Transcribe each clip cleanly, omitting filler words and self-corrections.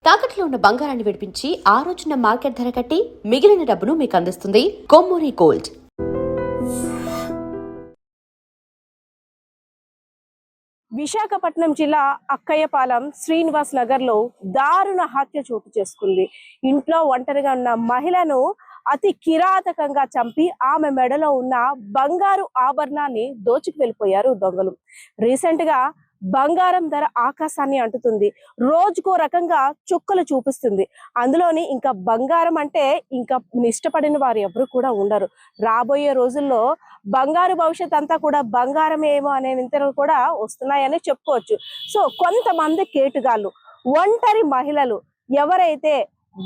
తాకట్లో ఉన్న బంగారాన్ని విడిపించి ఆ రోజున మార్కెట్ ధర కట్టి మిగిలిన డబ్బును మీకు అందిస్తుంది కొమ్మూరి గోల్డ్. విశాఖపట్నం జిల్లా అక్కయ్యపాలెం శ్రీనివాస్ నగర్ లో దారుణ హత్య చోటు చేసుకుంది. ఇంట్లో ఒంటరిగా ఉన్న మహిళను అతి కిరాతకంగా చంపి ఆమె మెడలో ఉన్న బంగారు ఆభరణాన్ని దోచుకు వెళ్ళిపోయారు దొంగలు. రీసెంట్ గా బంగారం ధర ఆకాశాన్ని అంటుతుంది. రోజుకో రకంగా చుక్కలు చూపిస్తుంది. అందులోని ఇంకా బంగారం అంటే ఇంకా ఇష్టపడిన వారు ఎవరు కూడా ఉండరు. రాబోయే రోజుల్లో బంగారు భవిష్యత్ అంతా కూడా బంగారమేమో అనే నింతలు కూడా వస్తున్నాయని చెప్పుకోవచ్చు. సో కొంతమంది కేటుగాళ్ళు, ఒంటరి మహిళలు ఎవరైతే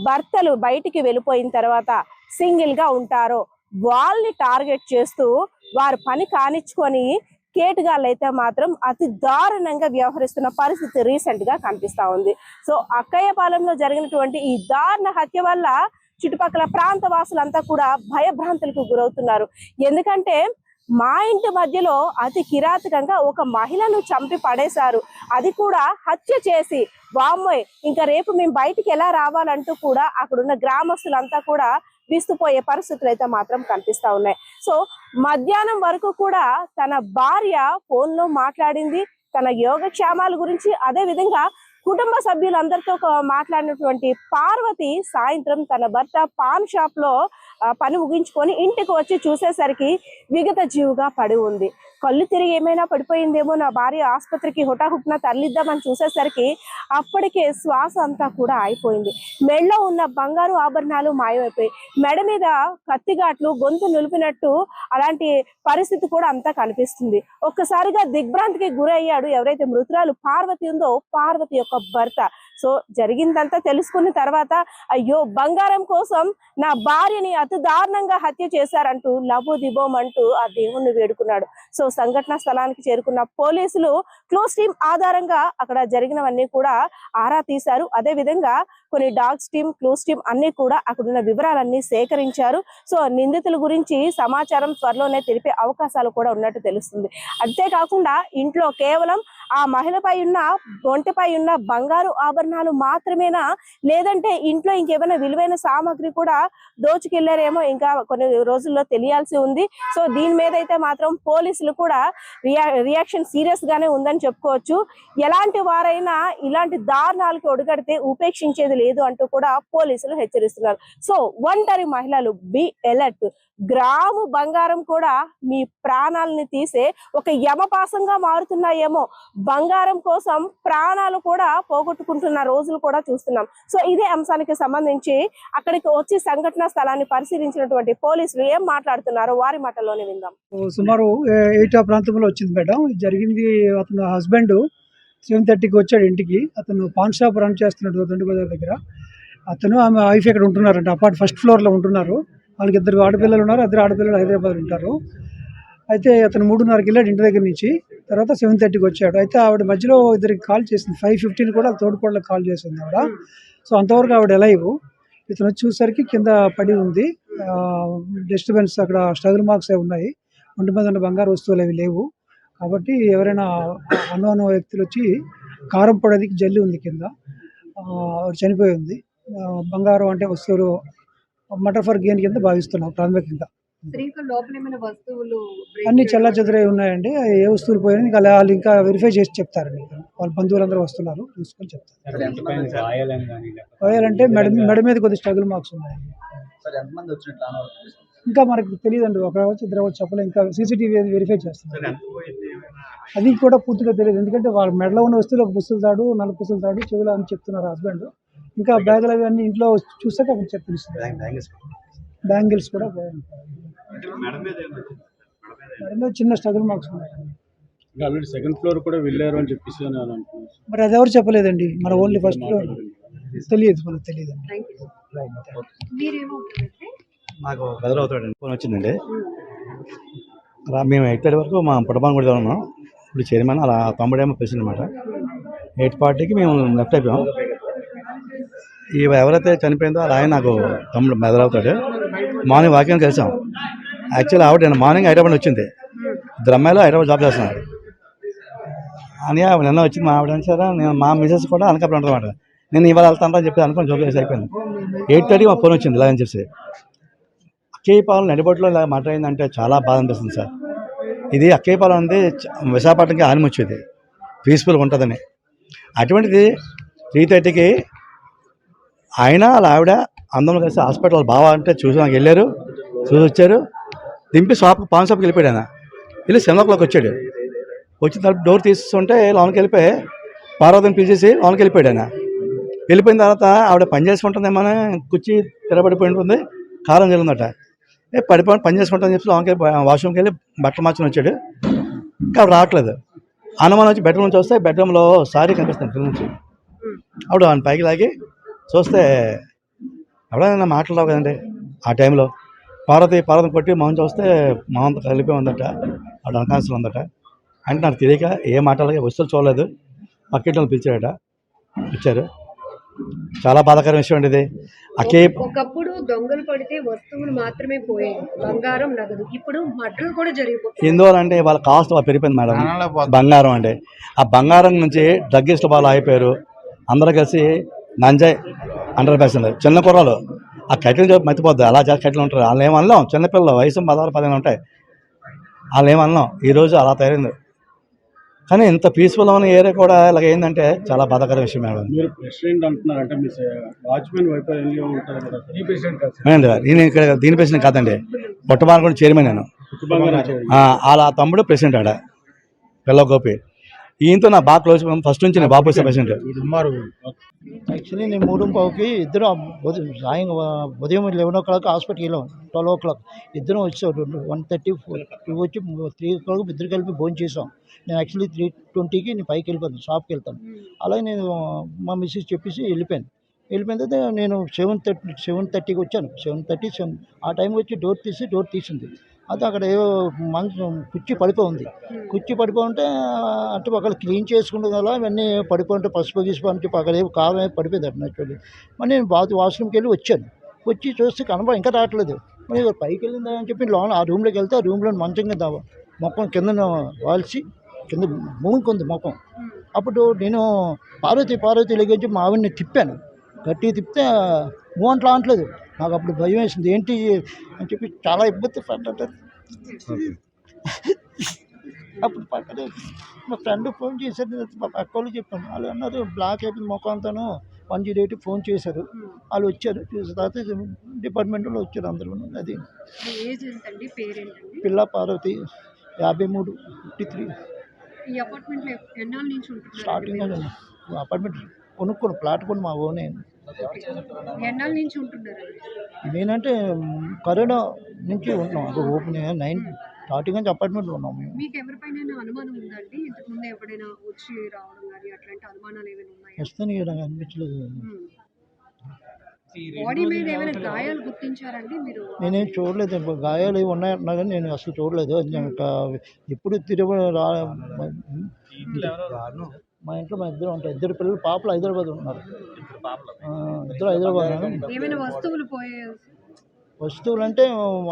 భర్తలు బయటికి వెళ్ళిపోయిన తర్వాత సింగిల్ గా ఉంటారో వాళ్ళని టార్గెట్ చేస్తూ వారు పని కానిచ్చుకొని కేటుగాళ్ళు అయితే మాత్రం అతి దారుణంగా వ్యవహరిస్తున్న పరిస్థితి రీసెంట్ గా కనిపిస్తా ఉంది. సో అక్కయ్యపాలెంలో జరిగినటువంటి ఈ దారుణ హత్య వల్ల చుట్టుపక్కల ప్రాంత వాసులంతా కూడా భయభ్రాంతులకు గురవుతున్నారు. ఎందుకంటే మా ఇంటి మధ్యలో అతి కిరాతకంగా ఒక మహిళను చంపి పడేశారు, అది కూడా హత్య చేసి. వామ్మోయ్, ఇంకా రేపు మేము బయటికి ఎలా రావాలంటూ కూడా అక్కడున్న గ్రామస్తులంతా కూడా విస్తుపోయే పరిస్థితులు అయితే మాత్రం కనిపిస్తా ఉన్నాయి. సో మధ్యాహ్నం వరకు కూడా తన భార్య ఫోన్ లో మాట్లాడింది తన యోగక్షేమాల గురించి. అదే విధంగా కుటుంబ సభ్యులందరితో మాట్లాడినటువంటి పార్వతి సాయంత్రం తన భర్త పాన్ షాప్ లో పని ముగించుకొని ఇంటికి వచ్చి చూసేసరికి విగత జీవుగా పడి ఉంది. కళ్ళు తిరిగి ఏమైనా పడిపోయిందేమో, నా భార్య ఆసుపత్రికి హుటాహుటిన తరలిద్దామని చూసేసరికి అప్పటికే శ్వాస అంతా కూడా అయిపోయింది. మెడలో ఉన్న బంగారు ఆభరణాలు మాయమైపోయి, మెడ మీద కత్తిగాట్లు గొంతు నిలిపినట్టు అలాంటి పరిస్థితి కూడా అంతా కనిపిస్తుంది. ఒక్కసారిగా దిగ్భ్రాంతికి గురయ్యాడు ఎవరైతే మృతురాలు పార్వతి ఉందో, పార్వతి యొక్క భర్త. సో జరిగిందంతా తెలుసుకున్న తర్వాత అయ్యో బంగారం కోసం నా భార్యని అతి దారుణంగా హత్య చేశారంటూ లబోదిబోం అంటూ ఆ దేవుణ్ణి వేడుకున్నాడు. సో సంఘటన స్థలానికి చేరుకున్న పోలీసులు క్లోజ్ టీమ్ ఆధారంగా అక్కడ జరిగినవన్నీ కూడా ఆరా తీశారు. అదే విధంగా కొన్ని డాగ్స్ టీమ్, క్లోజ్ టీమ్ అన్ని కూడా అక్కడున్న వివరాలన్నీ సేకరించారు. సో నిందితుల గురించి సమాచారం త్వరలోనే తెలిపే అవకాశాలు కూడా ఉన్నట్టు తెలుస్తుంది. అంతేకాకుండా ఇంట్లో కేవలం ఆ మహిళపై ఉన్న ఒంటిపై ఉన్న బంగారు ఆభరణాలు మాత్రమేనా, లేదంటే ఇంట్లో ఇంకేమైనా విలువైన సామాగ్రి కూడా దోచుకెళ్లారేమో ఇంకా కొన్ని రోజుల్లో తెలియాల్సి ఉంది. సో దీని మీద అయితే మాత్రం పోలీసులు కూడా రియాక్షన్ సీరియస్ గానే ఉందని చెప్పుకోవచ్చు. ఎలాంటి వారైనా ఇలాంటి దారుణాలకు ఒడిగడితే ఉపేక్షించేది లేదు అంటూ కూడా పోలీసులు హెచ్చరిస్తున్నారు. సో ఒంటరి మహిళలు బి అలర్ట్. గ్రాము బంగారం కూడా మీ ప్రాణాలని తీసే ఒక యమపాసంగా మారుతున్నాయేమో. బంగారం కోసం ప్రాణాలు కూడా పోగొట్టుకుంటున్న రోజులు కూడా చూస్తున్నాం. సో ఇదే అంశానికి సంబంధించి అక్కడికి వచ్చి సంఘటనా స్థలాన్ని పరిశీలించినటువంటి పోలీసులు ఏం మాట్లాడుతున్నారో వారి మాటల్లోనే విందాం. సుమారు 8 ఆ ప్రాంతంలో వచ్చింది మేడం. జరిగింది, అతను హస్బెండ్ 7:30కి వచ్చాడు ఇంటికి. అతను పాన్ షాప్ రన్ చేస్తున్నాడు దొండ బజార్ దగ్గర. అతను ఆమె వైఫ్ ఇక్కడ ఉంటున్నారంట, ఫస్ట్ ఫ్లోర్లో ఉంటున్నారు. వాళ్ళకి 2 ఆడపిల్లలు ఉన్నారు. 2 ఆడపిల్లలు హైదరాబాద్ ఉంటారు. అయితే అతను 3:30కి వెళ్ళాడు ఇంటి దగ్గర నుంచి. తర్వాత 7:30కి వచ్చాడు. అయితే ఆవిడ మధ్యలో ఇద్దరికి కాల్ చేసింది. 5:15 కూడా తోడుకోళ్ళకి కాల్ చేసింది ఆవిడ. సో అంతవరకు ఆవిడ ఎలైవ్. ఇతను వచ్చి చూసరికి కింద పడి ఉంది. డిస్టర్బెన్స్, అక్కడ స్ట్రగుల్ మార్క్స్ ఉన్నాయి. ఒంటి మీద ఉన్న బంగారు వస్తువులు అవి లేవు. కాబట్టి ఎవరైనా అన్నోన్ వ్యక్తులు వచ్చి కారం పొడది జల్లి ఉంది కింద, చనిపోయి ఉంది. బంగారం అంటే వస్తువులు మటర్ ఫర్ గెయిన్ కింద భావిస్తున్నాం ప్రాథమికంగా. అన్ని చల్లా చెదరై ఉన్నాయండి. ఏ వస్తువులు పోయినా ఇంకా వాళ్ళు ఇంకా వెరిఫై చేసి చెప్తారండి. వాళ్ళ బంధువులందరూ వస్తున్నారు, చూసుకొని చెప్తారు. గాయాలంటే మెడ మీద కొద్ది స్ట్రగుల్ మార్క్స్ ఉన్నాయి. ఇంకా మనకు తెలియదండి, ఒక వచ్చి ఇద్దరు వచ్చి చెప్పలేదు. ఇంకా సీసీటీవీ వెరిఫై చేస్తున్నారు. అది కూడా పూర్తిగా తెలియదు, ఎందుకంటే వాళ్ళ మెడలో ఉన్న వస్తువులు పుస్తులు తాడు, నల్ల పుస్తులు తాడు, చెవులు అని చెప్తున్నారు హస్బెండ్. ఇంకా బ్యాగులు అవి అన్ని ఇంట్లో చూసాక అప్పుడు తెలుస్తుంది. బ్యాంగిల్స్ కూడా చిన్న స్ట్రగుల్ మార్క్స్ ఉన్నాయి. సెకండ్ ఫ్లోర్ కూడా వెళ్ళారు అని చెప్పేసి మరి అది ఎవరు చెప్పలేదండి. మన ఓన్లీ ఫస్ట్ ఫ్లోర్ తెలియదు, మనకు తెలియదు. నాకు బెదర్ అవుతాడండి ఫోన్ వచ్చిందండి. మేము 8:30 వరకు మా పుట్టబాన్ కూడా ఉన్నాం. ఇప్పుడు చైర్మన్ అలా తమ్ముడేమో ప్రెసిడెంట్ అనమాట. 8:40కి మేము లెఫ్ట్ అయిపోయాం. ఎవరైతే చనిపోయిందో అలా ఆయన నాకు తమ్ముడు బెదర్ అవుతాడు. మార్నింగ్ వాకింగ్ కలిసాం. యాక్చువల్లీ ఆవిడ నేను మార్నింగ్ హైదరాబాద్ వచ్చింది. ఇద్దరు అమ్మాయిలు హైదరాబాద్ జాబ్ చేస్తున్నారు అని నిన్న వచ్చింది. మా ఆవిడ సరే, నేను మా మిసెస్ కూడా అనకాపల్లి ఉంటుంది అన్నమాట. నేను ఇవాళ వెళ్తాను అని చెప్పి అనుకుని జోక్ చేసి అయిపోయింది. 8:30 మా ఫోన్ వచ్చింది ఇలాగని చెప్పి. అక్కేయపాలెం నడిబొట్టులో ఇలా మాట్లాడిందంటే చాలా బాధ అనిపిస్తుంది సార్. ఇది అక్కేయపాలెం అనేది విశాఖపట్నంకి ఆనిముచ్చేది, పీస్ఫుల్గా ఉంటుందని. అటువంటిది 3:30కి ఆయన వాళ్ళ ఆవిడ అందరం కలిసి హాస్పిటల్ బావ అంటే చూసి నాకు వెళ్ళారు, చూసి వచ్చారు, దింపి పాన్ షాప్కి వెళ్ళిపోయాడు. ఆయన వెళ్ళి 7 o'clock వచ్చాడు. వచ్చిన తర్వాత డోర్ తీస్తుంటే లోనికి వెళ్ళిపోయి పార్వతిని పిలిచేసి లోనికి వెళ్ళిపోయాడు. ఆయన వెళ్ళిపోయిన తర్వాత ఆవిడ పని చేసుకుంటుందేమో కుర్చీ తిరబడిపోయి ఉంటుంది, కారం జరిగిందట. పడిపోయి పని చేసుకుంటుందని చెప్పి లోనికి వాష్రూమ్కి వెళ్ళి బట్టలు మార్చుని వచ్చాడు. ఇంకా ఆవిడ రావట్లేదు. అనుమానం వచ్చి బెడ్రూమ్ నుంచి వస్తే బెడ్రూమ్లో సారీ కనిపిస్తుంది కింద నుంచి. ఆవిడ ఆయన పైకి లాగి చూస్తే ఎవడైనా మాట్లాడరావు కదండి ఆ టైంలో. పార్వతిని కొట్టి మౌన్ చూస్తే మౌన్తో కలిపి ఉందట, ఆవిడ అన్కాన్షియస్ ఉందట. అంటే నాకు తెలియక ఏ మాట్లాడగా వస్తువులు చూడలేదు, పక్కింట్లో పిలిచాడట, ఇచ్చారు. చాలా బాధాకరం విషయం అండి ఇది. ఒకప్పుడు దొంగలు పడితే వస్తువులు మాత్రమే పోయాయి, బంగారం నగదు. ఇప్పుడు మర్డర్లు కూడా జరిగిపోతాయి. ఎందువల్లంటే వాళ్ళ కాస్ట్ పెరిగిపోయింది మేడం. బంగారం అంటే ఆ బంగారం నుంచి డ్రగ్గిస్ట్ వాళ్ళు అయిపోయారు. అందరూ కలిసి నంజాయ్ 100%. చిన్న కుర్రాలు ఆ కట్టెలు చెప్పి మర్చిపోద్ది, అలా కట్టెలు ఉంటారు. వాళ్ళు ఏమనలేం, చిన్నపిల్లలు వయసు 16-15 ఉంటాయి, వాళ్ళు ఏమనలేం. ఈరోజు అలా తయారైంది. కానీ ఇంత పీస్ఫుల్ ఉన్న ఏరియా కూడా ఇలాగ ఏంటంటే చాలా బాధాకర విషయం మేడం. మీరు ప్రెసిడెంట్ అంటున్నారంటే మీ వాచ్మెన్ వైఫల్యం ఉంటుంది కదా. ఈ ప్రెసిడెంట్ కాదు నేను ఇక్కడ దీని ప్రెసిడెంట్ కాదండి, పుట్టబాన్ కూడా చైర్మన్ నేను. వాళ్ళ తమ్ముడు ప్రెసిడెంట్ ఆడ పిల్ల గోపి. ఈయనతో నా బాగా క్లోజ్, ఫస్ట్ నుంచి నేను బాబు ప్రెసిడెంట్. యాక్చువల్లీ నేను 3:15కి ఇద్దరు ఉదయం 11 o'clock హాస్పిటల్కి వెళ్ళాం. 12 o'clock ఇద్దరం వచ్చాం. 1:30 2 వచ్చి 3 o'clock ఇద్దరు కలిపి భోజనం చేసాం. నేను యాక్చువల్లీ 3:20కి నేను పైకి వెళ్ళిపోతాను, షాప్కి వెళ్తాను. అలాగే నేను మా మిస్సెస్ చెప్పేసి వెళ్ళిపోయిన తర్వాత నేను 7:30కి వచ్చాను. 7:30 ఆ టైంకి వచ్చి డోర్ తీసింది. అయితే అక్కడ ఏవో కుర్చీ పడిపోయింది. కుర్చీ పడిపోతుంటే అంటే ఒకళ్ళు క్లీన్ చేసుకుంటే కదా ఇవన్నీ పడిపోతుంటే పసుపు గిసుపు అని చెప్పి అక్కడ ఏవో కారం పడిపోయింది అట్లా యాక్చువల్లీ. మరి నేను వాష్రూమ్కి వెళ్ళి వచ్చాను. వచ్చి చూస్తే ఇంకా రావట్లేదు. మరి పైకి వెళ్ళిందా అని చెప్పి లోన ఆ రూమ్లోకి వెళ్తే ఆ రూమ్లో మంచం కింద మొక్కం కింద వాల్చి కింద మూనుకుంది మొక్కం. అప్పుడు నేను పార్వతి లెగించి మా ఆవిడని తిప్పాను. గట్టిగా తిప్పితే మూవంట్లో అనట్లేదు. నాకు అప్పుడు భయం వేసింది, ఏంటి అని చెప్పి చాలా ఇబ్బంది పడ్డా. అప్పుడు పక్కన మా ఫ్రెండ్ ఫోన్ చేశారు, మా పక్క వాళ్ళు చెప్పాను. వాళ్ళు అన్నారు బ్లాక్ అయిపోయింది మొక్క అంతాను. 108 ఫోన్ చేశారు. వాళ్ళు వచ్చారు, చూసిన తర్వాత డిపార్ట్మెంట్లో వచ్చారు అందరూ. అది పిల్ల పార్వతి 53 53. ఈ అపార్ట్మెంట్లో ఎన్నాళ్ళ నుంచి ఉంటున్నారు? స్టార్టింగ్ అపార్ట్మెంట్ కొనుక్కోను, ప్లాట్ కొని మా ఓనే. ఎన్నాళ్ళ నుంచి ఉంటున్నారు? నేనంటే కరోనా నుంచి ఉంటున్నాం. అది ఓపెన్ 9 స్టార్టింగ్ నుంచి అపార్ట్మెంట్లో ఉన్నాం మేము. మీకు ఎవరిపైన అనుమానం ఉందండి? ఇంతకుముందు ఎప్పుడైనా వచ్చి రావడం కానీ అట్లాంటి అనుమానాలు ఏమైనా ఉన్నాయా? వస్తాను నాకు అనిపించలేదు. బాడీ మీద ఏమైనా గాయాలు గుర్తించారండి మీరు? నేనేం చూడలేదు. గాయాలు ఏమి ఉన్నాయంటున్నా కానీ నేను అసలు చూడలేదు. ఎప్పుడు మా ఇంట్లో మా ఇద్దరు ఉంటాయి. ఇద్దరు పిల్లలు పాపలు హైదరాబాద్ ఉన్నారు. ఇద్దరు హైదరాబాద్. ఏమైనా వస్తువులు పోయాయి? వస్తువులు అంటే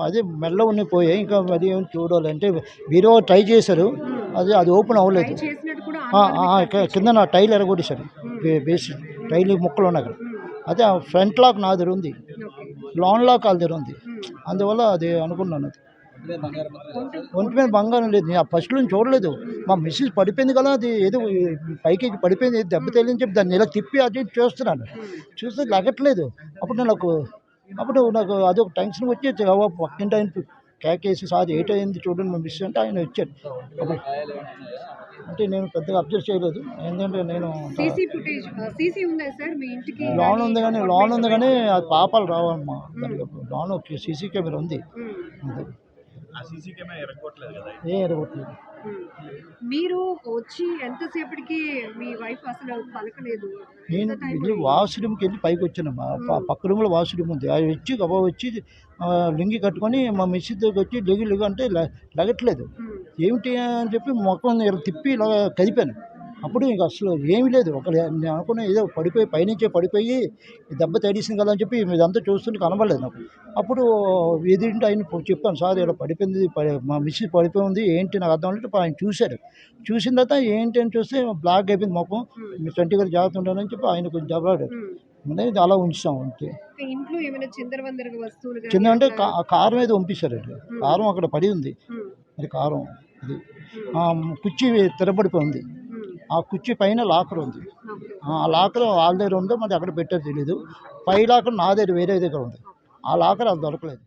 అదే మెల్ల ఉన్నాయి పోయాయి. ఇంకా అది ఏమి చూడాలి అంటే బీరో ట్రై చేశారు, అది ఓపెన్ అవ్వలేదు. కింద నా టైల్ ఎరగొట్టేశారు, బేస్ టైల్ ముక్కలు ఉన్నాయి అక్కడ. అదే ఫ్రంట్ లాక్ నా దగ్గర ఉంది, లాన్ లాక్ వాళ్ళ దగ్గర ఉంది. అందువల్ల అది అనుకున్నాను. అది ఒంటి మీద బంగారం లేదు. నేను ఫస్ట్ నుంచి చూడలేదు. మా మిస్సెస్ పడిపోయింది కదా, అది ఏదో పైకి పడిపోయింది, దెబ్బ తేలిని చెప్పి దాన్ని ఇలా తిప్పి అది చూస్తున్నాను. చూస్తే లగట్లేదు. అప్పుడు నాకు అదొక టెన్షన్ వచ్చి పక్కింటి ఆయన కేకేసి సార్ 8 అయింది చూడండి మా మిస్ అంటే ఆయన వచ్చాడు. అప్పుడు అంటే నేను పెద్దగా అబ్జర్వ్ చేయలేదు, ఎందుకంటే నేను లోన్ ఉంది కానీ అది పాపాలు రావమ్మా. దానికి లోన్ సీసీ కెమెరా ఉంది, ఎరగొట్టలేదు. మీరు వచ్చి ఎంతసేపటికి మీ వైఫ్ అసలు పలకలేదు? నేను వెళ్ళి వాష్రూమ్కి వెళ్ళి పైకి వచ్చాను. పక్క రూమ్లో వాష్రూమ్ ఉంది. అది వచ్చి లింగి కట్టుకొని మా మిస్సెస్ దగ్గరికి వచ్చి లెగు అంటే లగట్లేదు. ఏమిటి అని చెప్పి మొక్కం తిప్పి ఇలా కదిపాను. అప్పుడు ఇంక అసలు ఏమీ లేదు. నేను అనుకున్న ఏదో పడిపోయి పైనుంచే పడిపోయి ఈ దెబ్బ తగిలేసింది కదా అని చెప్పి ఇదంతా చూస్తుంటే కనబడలేదు నాకు. అప్పుడు ఎదురింటి ఆయన చెప్పాను, సార్ ఇలా పడిపోయింది, మా మిస్సెస్ పడిపోయి ఉంది, ఏంటి నాకు అర్థం అంటే ఆయన చూశాడు. చూసిన తర్వాత ఏంటి అని చూస్తే బ్లాక్ అయిపోయింది మొఖం. మీరు 20 గారు జాగ్రత్త ఉండాలని చెప్పి ఆయన కొంచెం దెబ్బలాడాడు. అనేది అలా ఉంచాం అంతే. ఇంట్లో ఏమైనా చిందరవందరగా వస్తువులు గానీ చిన్న అంటే అట్లా? కారం ఏదో పంపించారండి. కారం అక్కడ పడి ఉంది. ఉమ్, అది కారం ఇది కుర్చీ తిరబడిపోయి ఉంది. ఉమ్, ఆ కుర్చీ పైన లాకర్ ఉంది. ఓకే. ఆ లాకర్ వాళ్ళ దగ్గర ఉందో మరి అక్కడ పెట్టారు తెలీదు. పై లాకర్ నా దగ్గర వేరే దగ్గర ఉంది. ఆ లాకర్ అది దొరకలేదు.